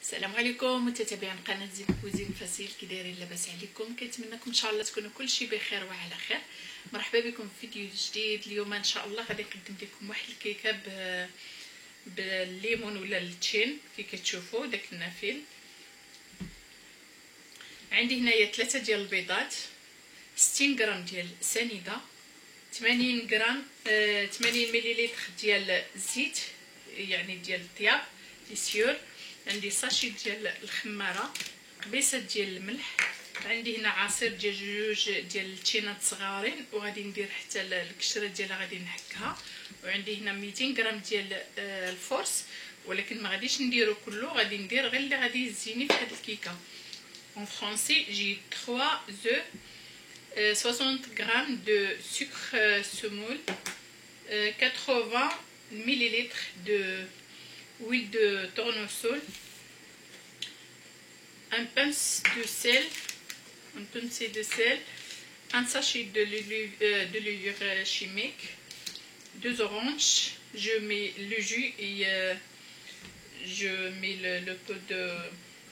السلام عليكم متابعين قناه زين كوزين فاسيل، كي دايرين؟ لاباس عليكم؟ كنتمنىكم ان شاء الله تكونوا كلشي بخير وعلى خير. مرحبا بكم في فيديو جديد. اليوم ان شاء الله غادي نقدم لكم واحد الكيكه بالليمون ولا التشين كي كتشوفوا داك النافيل. عندي هنايا 3 ديال البيضات، 60 غرام ديال سنيده، 80 غرام 80 مليلتر ديال الزيت يعني ديال الطياب ليسيور، عندي ساشي ديال الخماره، قبيصه ديال الملح، عندي هنا عصير ديال جوج ديال التشينات صغارين وغادي ندير حتى القشره ديالها غادي نحكها، وعندي هنا 200 غرام ديال الفورس ولكن ما غاديش نديرو كله، غادي ندير غير اللي غادي يزيني في هذه الكيكه. En français, j'ai 3 œufs, 60 grammes de sucre semoule, 80 ml d'huile de tournesol, un pince de sel, un sachet de levure chimique, 2 oranges. Je mets le jus et je mets le pot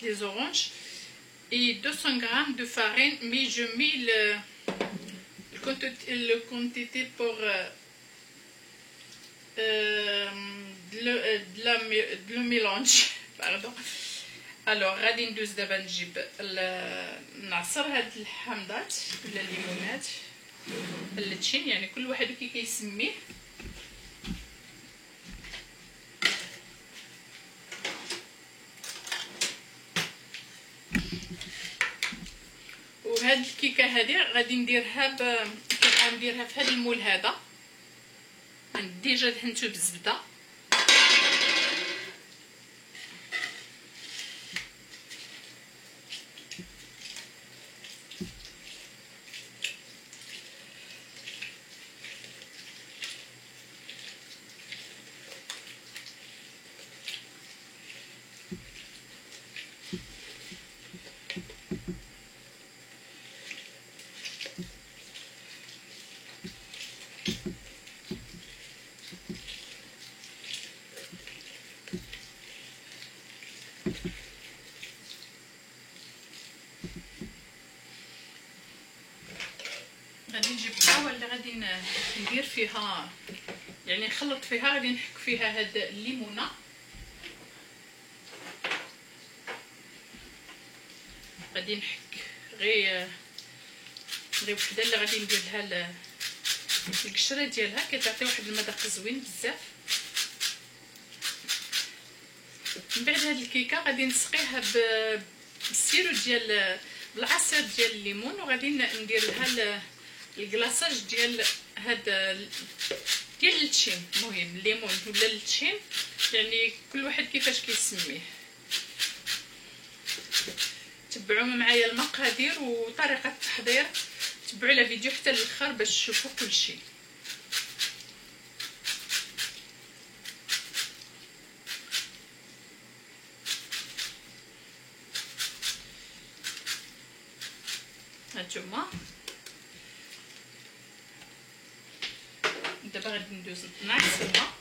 des oranges. Et 200 grammes de farine, mais je mets le quantité pour le mélange. Pardon. Alors غادي ندوز دابا نجيب نعصر هاد الحامضات ولا الليمونات التشين، يعني كل واحد كي كيسميه. وهاد الكيكه هذه غادي نديرها نديرها في هذا المول هذا، ديجا دهنته بالزبده. غادي نجيب الطاوه اللي غادي ندير فيها، يعني نخلط فيها، غادي نحك فيها هاد الليمونه. غادي نحك غير وحده اللي غادي ندير لها القشره ديالها، كتعطي واحد المذاق زوين بزاف. من بعد هاد الكيكه غادي نسقيها بالسيرو ديال بالعصير ديال الليمون، وغادي ندير لها الكلاصاج ديال هذا ديال التشين، المهم الليمون ولا التشين، يعني كل واحد كيفاش كيسميه. تبعوا معايا المقادير وطريقه التحضير، تبعوا لا فيديو حتى الاخر باش تشوفوا كل شيء. هانتوما دابا غادي ندوز نعصرها.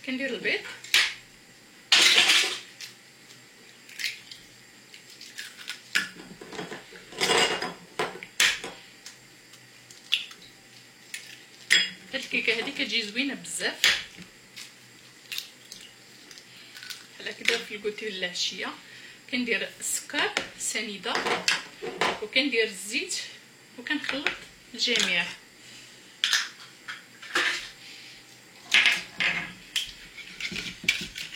كندير البيض، هاد الكيكه هادي كتجي زوينه بزاف بحال هكذا في الكوتي العشيه. كندير السكر سنيده وكندير الزيت وكنخلط الجميع.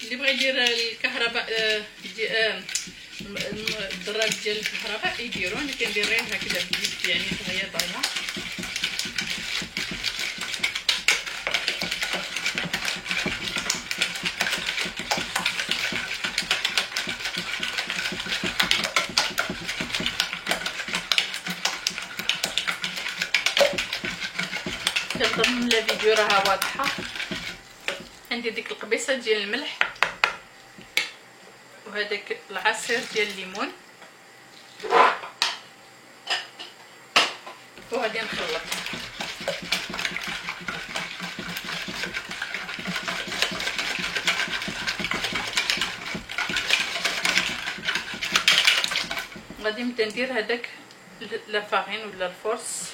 اللي بغى يدير الكهرباء الدراج ديال الكهرباء يديروا. انا كندير غير هكذا بيد يعني دغيا ضايعه. كنظن لا فيديو راها واضحه. عندي ديك القبيصه ديال الملح وهذاك العصير ديال الليمون وغادي نخلط. غادي نبدا ندير هذاك لا فارين ولا الفورس.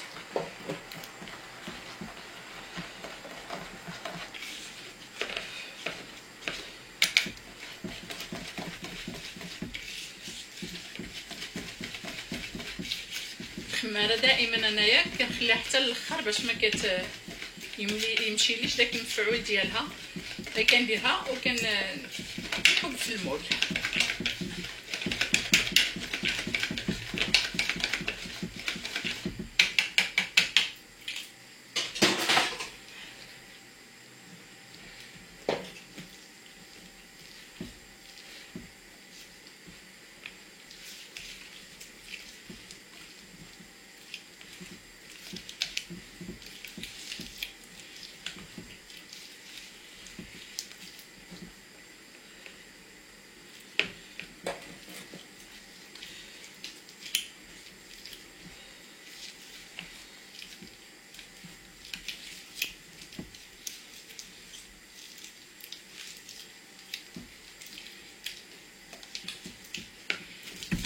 الخماره دائما انايا كنخليها حتى الاخر باش ما يمشيليش داك المفعول ديالها. كنديرها وكنحب في المول.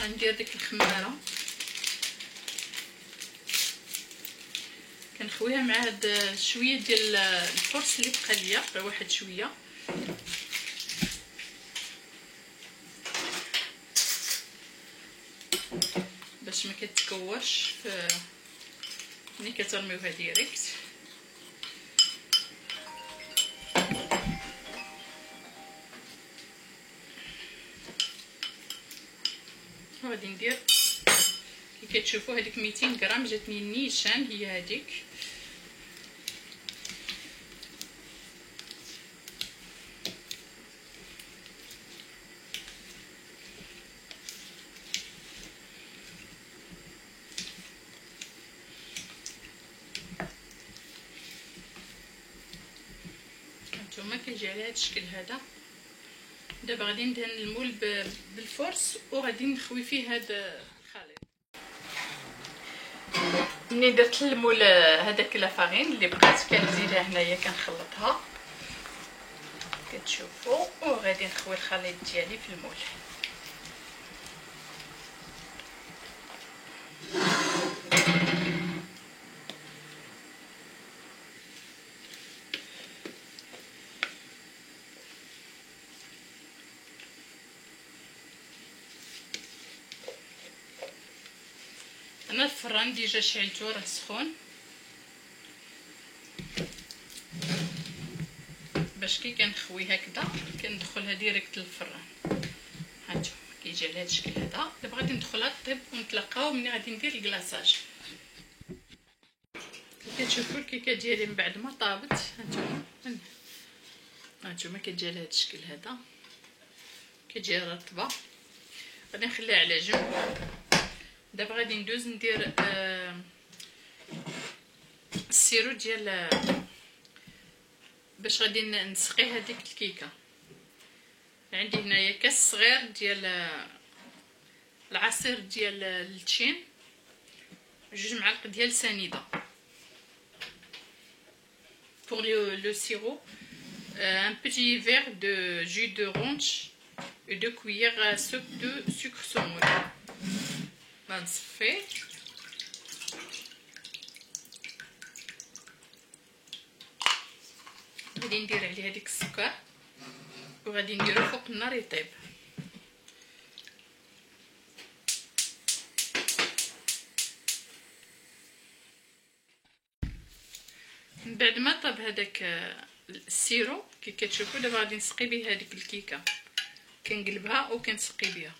غندير ديك الخماره كنخويها مع هاد شويه ديال الفرص اللي بقى ليا، غير واحد شويه. باش ما كتكورش ملي كترميوها ديريكت. غادي ندير كي كتشوفوا هذيك 200 غرام جاتني نيشان، هي هذيك. هانتوما كيجي على هذا الشكل هذا. دابا غادي ندهن المول بالفرص وغادي نخوي فيه هذا الخليط. ملي درت المول هذاك لافارين اللي بقات كنزيدها هنايا كنخلطها كتشوفوا، وغادي نخوي الخليط ديالي في المول. انا الفران ديجا شعلتو راه سخون باش كي كنخوي هكذا كندخلها ديريكت للفران. هانتوما كيجي على هذا الشكل هذا. دابا غادي ندخلها طيب ونتلاقاو ملي غادي ندير الكلاصاج. كتشوفوا الكيكه ديالي من بعد ما طابت. هانتوما كتجي على هذا الشكل هذا، كتجي رطبه. غادي نخليها على جنب. دابا غادي ندوز ندير السيرو ديال باش غادي نسقي هذيك الكيكه. عندي هنايا كاس صغير ديال العصير ديال التشين، 2 معالق ديال سنيده. pour le sirop, un petit verre de jus d'orange et 2 cuillères à soupe de sucre semoule. غنصفي غادي ندير عليه هذيك السكر وغادي نديرو فوق النار يطيب. من بعد ما طاب هذاك السيرو كي كتشوفوا دابا غادي نسقي به هذيك الكيكه. كنقلبها وكنسقي بها.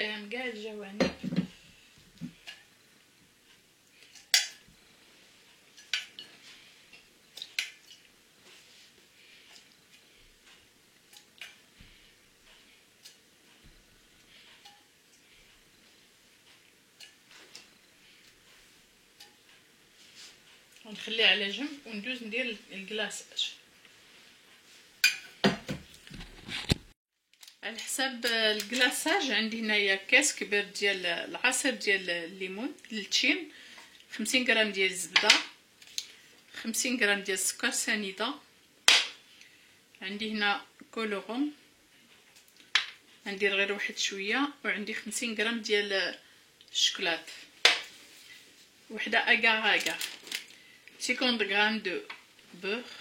نسقيها كاع الجوانب. ونخليه على جنب وندوز ندير الكلاصاج. على حساب الكلاصاج عندي هنايا كاس كبير ديال العصير ديال الليمون التشين، 50 غرام ديال الزبده، 50 غرام ديال السكر سنيده، عندي هنا كولورون ندير غير واحد شويه، وعندي 50 غرام ديال الشوكولات، وحده اكار اكار، 50 غرام دو beurre,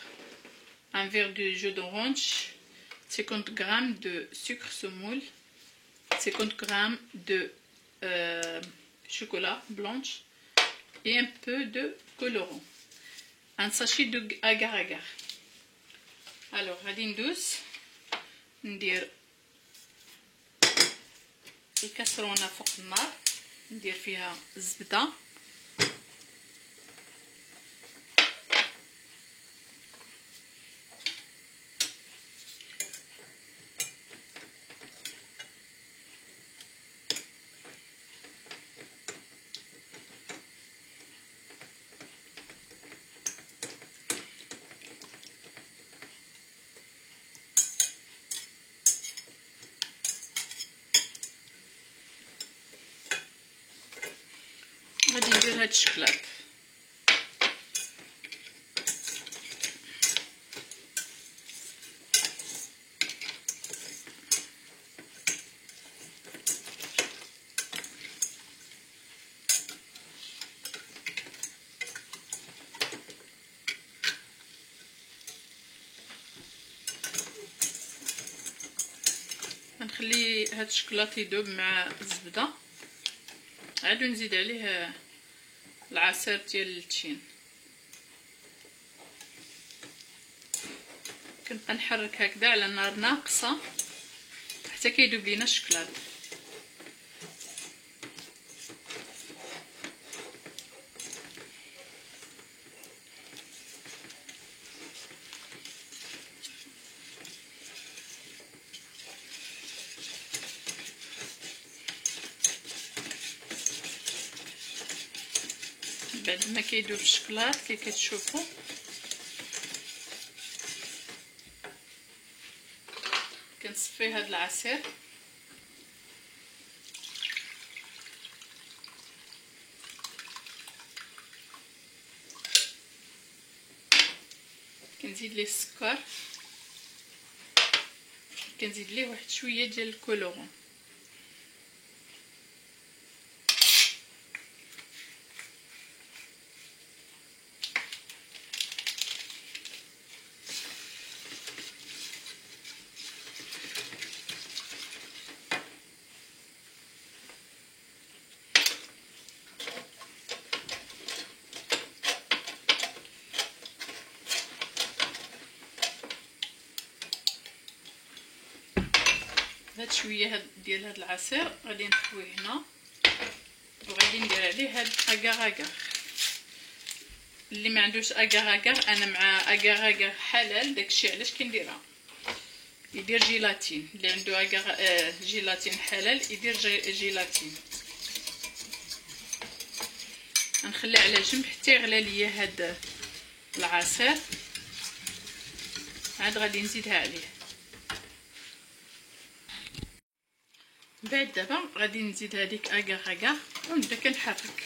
un verre de jus d'orange, 50 g de sucre semoule, 50 g de chocolat blanche et un peu de colorant, un sachet de agar agar. Alors غادي ندوز ندير الكاسرونه فوق النار، ندير فيها الزبده غادي ندير هاد الشكلاط. غنخلي هاد الشكلاط يذوب مع الزبده، عاد نزيد عليه العصير ديال التين، كنبقى نحرك هكذا على نار ناقصه حتى كيذوب لينا الشكلاط. بعد ما كيذوب الشكلاط كي كتشوفوا كنصفي هاد العصير، كنزيد ليه السكر، كنزيد ليه واحد شويه ديال الكولورون. هاد شويه ديال هاد العصير غادي نخويه هنا، وغادي ندير عليه هاد اكار اكار. اللي ما عندوش اكار اكار، انا مع اكار اكار حلال، داكشي علاش كنديرها. يدير جيلاتين، اللي عنده اكار جيلاتين حلال يدير جيلاتين. غنخليه على جنب حتى يغلى ليا هاد العصير، عاد غادي نزيدها عليه. بعد دابا غادي نزيد هذيك اكار اكار ونبدا كنحرك.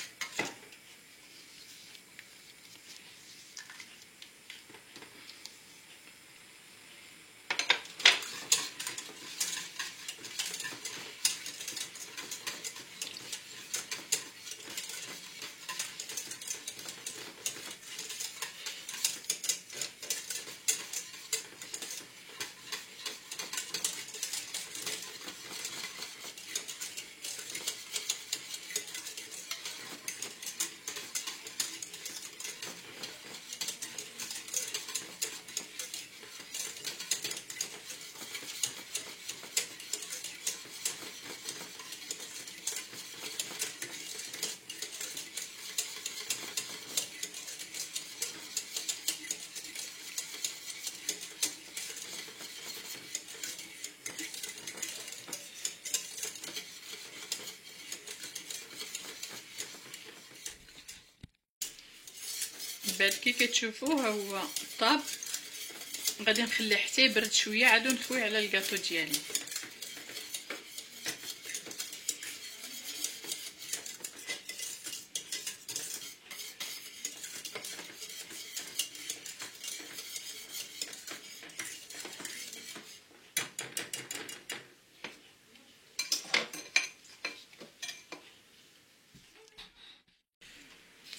بعد كي كتشوفوا ها هو طاب. غادي نخليه حتى يبرد شويه عاد نخويه على الكاطو ديالي.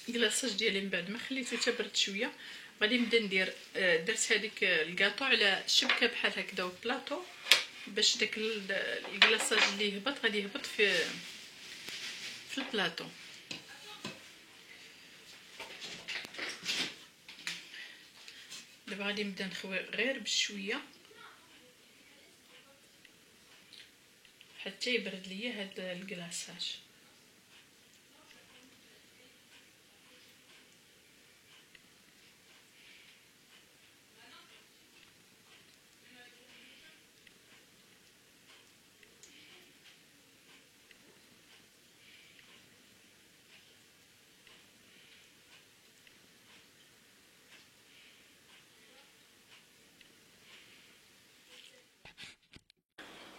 الكلاصاج ديالي من بعد ما خليته تبرد شويه غادي نبدا ندير درت هذيك الكاطو على شبكه بحال هكذا وبلاطو باش داك الكلاصاج اللي يهبط غادي يهبط في البلاطو. دابا غادي نبدا نخوي غير بشويه حتى يبرد ليا هذا الكلاصاج.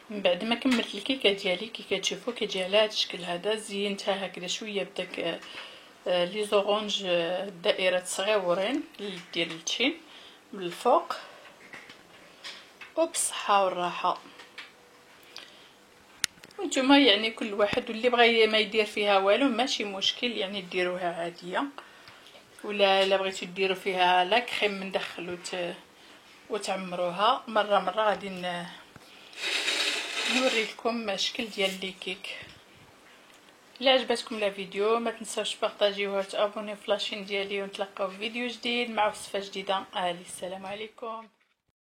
من بعد ما كملت الكيكه ديالي كي كتشوفوا كتجي على هذا الشكل هذا، زينتها هكذا شويه بداك لي زورونج دائرات صغيورين ديال التشين من الفوق، وبالصحه والراحه. وانتما يعني كل واحد واللي بغى ما يدير فيها والو ماشي مشكل، يعني ديروها عاديه، ولا الا بغيتو ديروا فيها لا كريم مندخل وتعمروها. مره غادي نوريكم شكل ديال لي كيك. الا عجبتكم لا فيديو ما تنساوش بارطاجيوها وتابونيو في لاشين ديالي، ونتلاقاو في فيديو جديد مع وصفه جديده. السلام عليكم.